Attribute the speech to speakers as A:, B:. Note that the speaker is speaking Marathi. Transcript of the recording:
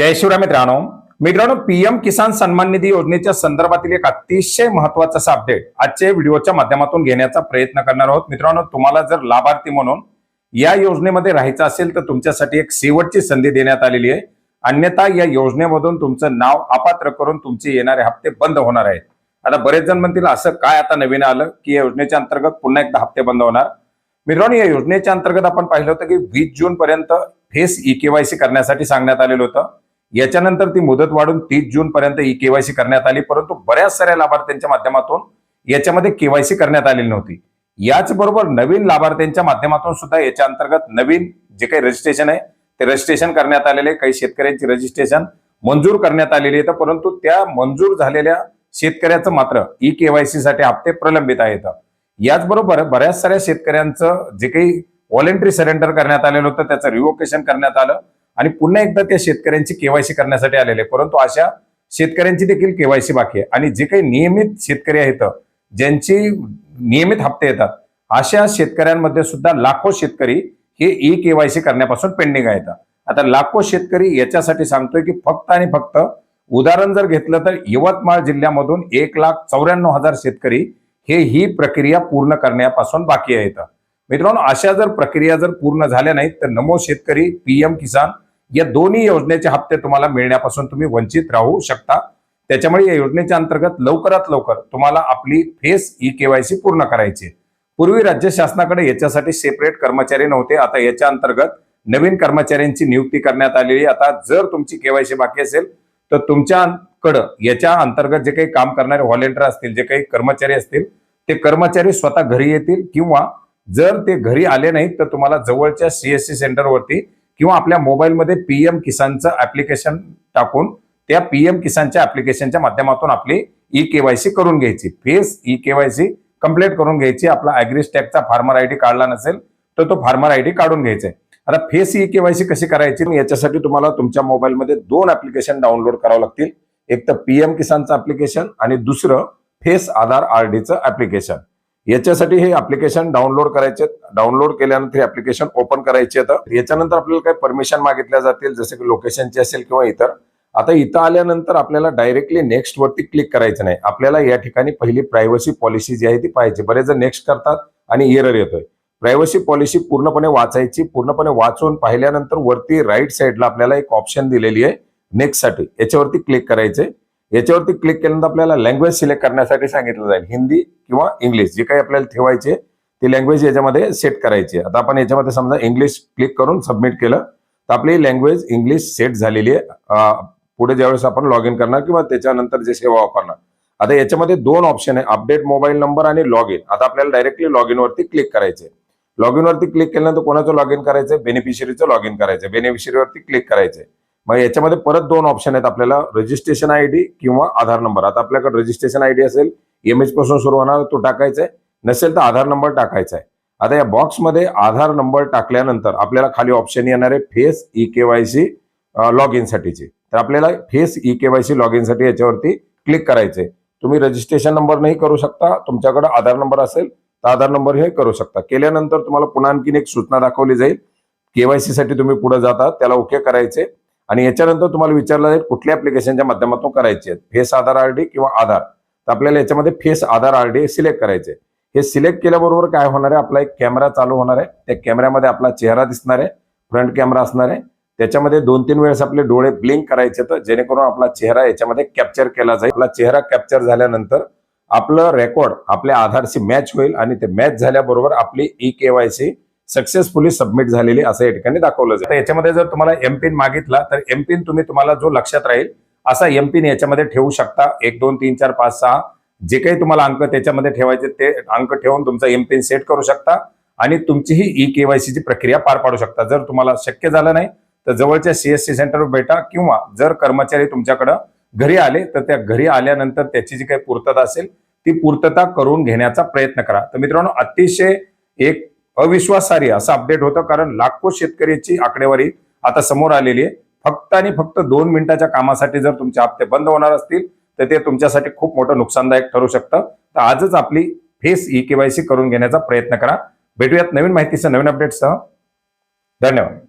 A: जय शिवराय मित्रांनो पीएम किसान सन्मान निधी योजनेच्या संदर्भातील एक अतिशय महत्त्वाचा असा अपडेट आजच्या व्हिडिओच्या माध्यमातून घेण्याचा प्रयत्न करणार आहोत। मित्रांनो, तुम्हाला जर लाभार्थी म्हणून या योजनेमध्ये राहायचं असेल तर तुमच्यासाठी एक शेवटची संधी देण्यात आलेली आहे। अन्यथा या योजनेमधून तुमचं नाव अपात्र करून तुमचे येणारे हप्ते बंद होणार आहेत। आता बरेच जण म्हणतील असं काय आता नवीन आलं की या योजनेच्या अंतर्गत पुन्हा एकदा हप्ते बंद होणार। मित्रांनो, या योजनेच्या अंतर्गत आपण पाहिलं होतं की 20 जून पर्यंत फेस ई-केवायसी करण्यासाठी सांगण्यात आलेलं होतं। याच्यानंतर ती मुदत वाढून 30 जून पर्यंत ई-केवायसी करण्यात आली, परंतु बऱ्याच साऱ्या लाभार्थ्यांच्या माध्यमातून याच्यामध्ये केवायसी करण्यात आलेली नव्हती। याचबरोबर नवीन लाभार्थ्यांच्या माध्यमातून सुद्धा याच्या अंतर्गत नवीन जे काही रजिस्ट्रेशन आहे ते रजिस्ट्रेशन करण्यात आलेले, काही शेतकऱ्यांची रजिस्ट्रेशन मंजूर करण्यात आलेली आहे, परंतु त्या मंजूर झालेल्या शेतकऱ्याचं मात्र ई-केवायसी साठी हप्ते प्रलंबित आहेत। याचबरोबर बऱ्याच साऱ्या शेतकऱ्यांचं जे काही व्हॉलंटरी सरेंडर करण्यात आलेलं होतं त्याचं रिवोकेशन करण्यात आलं आणि पुन्हा एकदा त्या शेतकऱ्यांची केवायसी करण्यासाठी आलेले, परंतु अशा शेतकऱ्यांची देखील केवायसी बाकी आहे। आणि जे काही नियमित शेतकरी आहेत ज्यांची नियमित हप्ते येतात अशा शेतकऱ्यांमध्ये सुद्धा लाखो शेतकरी हे ई-केवायसी करण्यापासून पेंडिंग आहेत। आता लाखो शेतकरी याच्यासाठी सांगतोय की फक्त आणि फक्त उदाहरण जर घेतलं तर यवतमाळ जिल्ह्यामधून 1,94,000 शेतकरी ही प्रक्रिया पूर्ण करण्यापासून बाकी आहेत। मित्रांनो, अशा जर प्रक्रिया जर पूर्ण झाल्या नाहीत तर नमो शेतकरी, पीएम किसान या दोन्ही योजनेचे हप्ते तुम्हाला मिळण्यापासून तुम्ही वंचित राहू शकता। त्याच्यामुळे या योजनेच्या अंतर्गत लवकरात लवकर तुम्हाला आपली फेस ई-केवायसी पूर्ण करायची आहे। पूर्वी राज्य शासनाकडे याच्यासाठी सेपरेट कर्मचारी नव्हते, आता याच्या अंतर्गत नवीन कर्मचाऱ्यांची नियुक्ती करण्यात आलेली। आता जर तुमची केवायसी बाकी असेल तर तुमच्याकडे याच्या अंतर्गत जे काही काम करणारे व्हॉलंटियर असतील, जे काही कर्मचारी असतील ते कर्मचारी स्वतः घरी येतील, किंवा जर ते घरी आले नाहीत तर तुम्हाला जवळच्या सीएससी सेंटरवरती किंवा आपल्या मोबाईलमध्ये पीएम किसानचं ऍप्लिकेशन टाकून त्या पीएम किसानच्या ऍप्लिकेशनच्या माध्यमातून आपली ई-केवायसी करून घ्यायची, फेस ई-केवायसी कंप्लीट करून घ्यायची। आपला ऍग्रीस्टॅगचा फार्मर आयडी काढला नसेल तर तो फार्मर आयडी काढून घ्यायचा आहे। आता फेस ई-केवायसी कशी करायची याच्यासाठी तुम्हाला तुमच्या मोबाईलमध्ये 2 ऍप्लिकेशन डाउनलोड करावं लागतील। एक तर पीएम किसानचं ऍप्लिकेशन आणि दुसरं फेस आधार आरडीचं ऍप्लिकेशन। याच्यासाठी हे ऍप्लिकेशन डाउनलोड करायचे। डाउनलोड केल्यानंतर हे ऍप्लिकेशन ओपन करायचे आहे। याच्यानंतर आपल्याला काही परमिशन मागितल्या जातील, जसे की लोकेशनची असेल किंवा इतर। आता इथं आल्यानंतर आपल्याला डायरेक्टली नेक्स्ट वरती क्लिक करायचं नाही, आपल्याला या ठिकाणी पहिली प्रायव्हसी पॉलिसी जी आहे ती पाहिजे। बरेच जण नेक्स्ट करतात आणि एरर येतोय। प्रायव्हसी पॉलिसी पूर्णपणे वाचायची, पूर्णपणे वाचून पाहिल्यानंतर वरती राईट साईडला आपल्याला एक ऑप्शन दिलेली आहे नेक्स्ट साठी, याच्यावरती क्लिक करायचे। याच्यावरती क्लिक केल्यानंतर आपल्याला लँग्वेज सिलेक्ट करण्यासाठी सांगितलं जाईल, हिंदी किंवा इंग्लिश जे काही आपल्याला ठेवायचे ती लँग्वेज याच्यामध्ये सेट करायची। आता आपण याच्यामध्ये समजा इंग्लिश क्लिक करून सबमिट केलं तर आपली लँग्वेज इंग्लिश सेट झालेली आहे। पुढे ज्यावेळेस आपण लॉग इन करणार किंवा त्याच्यानंतर जे सेवा वापरणार, आता याच्यामध्ये 2 ऑप्शन आहे, अपडेट मोबाईल नंबर आणि लॉग इन। आता आपल्याला डायरेक्टली लॉग इन वरती क्लिक करायचे। लॉग इन वरती क्लिक केल्यानंतर कोणाचं लॉग इन करायचं, बेनिफिशरीचं लॉग इन करायचं, बेनिफिशरी वरती क्लिक करायचंय। मग याच्यामध्ये परत 2 ऑप्शन आहेत आपल्याला, रजिस्ट्रेशन आयडी किंवा आधार नंबर। आता आपल्याकडे रजिस्ट्रेशन आयडी असेल एमएच पासून सुरू होणार तो टाकायचा आहे, नसेल तर आधार नंबर टाकायचा आहे। आता या बॉक्समध्ये आधार नंबर टाकल्यानंतर आपल्याला खाली ऑप्शन येणार आहे फेस ई-केवायसी लॉग इन साठीचे। तर आपल्याला फेस ई-केवायसी लॉग इन साठी याच्यावरती क्लिक करायचंय। तुम्ही रजिस्ट्रेशन नंबर नाही करू शकता, तुमच्याकडे आधार नंबर असेल तर आधार नंबर हे करू शकता। केल्यानंतर तुम्हाला पुन्हा आणखीन एक सूचना दाखवली जाईल, केवायसी साठी तुम्ही पुढे जातात त्याला ओके करायचे आणि याच्यानंतर तुम्हाला विचारलं जाईल कुठल्या ऍप्लिकेशनच्या माध्यमातून करायचे, फेस आधार आरडी किंवा आधार। तर आपल्याला याच्यामध्ये फेस आधार आरडी सिलेक्ट करायचे। हे सिलेक्ट केल्याबरोबर काय होणार आहे, आपला एक कॅमेरा चालू होणार आहे। त्या कॅमेऱ्यामध्ये आपला चेहरा दिसणार आहे, फ्रंट कॅमेरा असणार आहे। त्याच्यामध्ये 2-3 वेळेस आपले डोळे ब्लिंक करायचे तर जेणेकरून आपला चेहरा याच्यामध्ये कॅप्चर केला जाईल। आपला चेहरा कॅप्चर झाल्यानंतर आपलं रेकॉर्ड आपल्या आधारशी मॅच होईल आणि ते मॅच झाल्याबरोबर आपली ई-केवायसी सक्सेसफुली सबमिट झालेली असं या ठिकाणी दाखवलं जाईल। याच्यामध्ये जर तुम्हाला एमपिन मागितला तर एमपिन तुम्हाला जो लक्षात राहील असा एमपिन याच्यामध्ये ठेवू शकता। 1 2 3 4 5 6 जे काही तुम्हाला अंक त्याच्यामध्ये ठेवायचे ते अंक ठेवून तुमचा एमपिन सेट करू शकता आणि तुमची ही ई-केवायसी ची प्रक्रिया पार पाडू शकता। जर तुम्हाला शक्य झालं नाही तर जवळच्या सीएससी सेंटरवर भेटा, किंवा जर कर्मचारी तुमच्याकडे घरी आले तर त्या घरी आल्यानंतर त्याची जी काही पूर्तता असेल ती पूर्तता करून घेण्याचा प्रयत्न करा। तर मित्रांनो, अतिशय एक अविश्वासार्ह असं अपडेट होतं, कारण लाखो शेतकऱ्याची आकडेवारी आता समोर आलेली आहे। फक्त आणि फक्त 2 मिनिटाच्या कामासाठी जर तुमचे हप्ते बंद होणार असतील तर ते तुमच्यासाठी खूप मोठं नुकसानदायक ठरू शकतं। तर आजच आपली फेस ई-केवायसी करून घेण्याचा प्रयत्न करा। भेटूयात नवीन माहितीसह, नवीन अपडेट्ससह। धन्यवाद।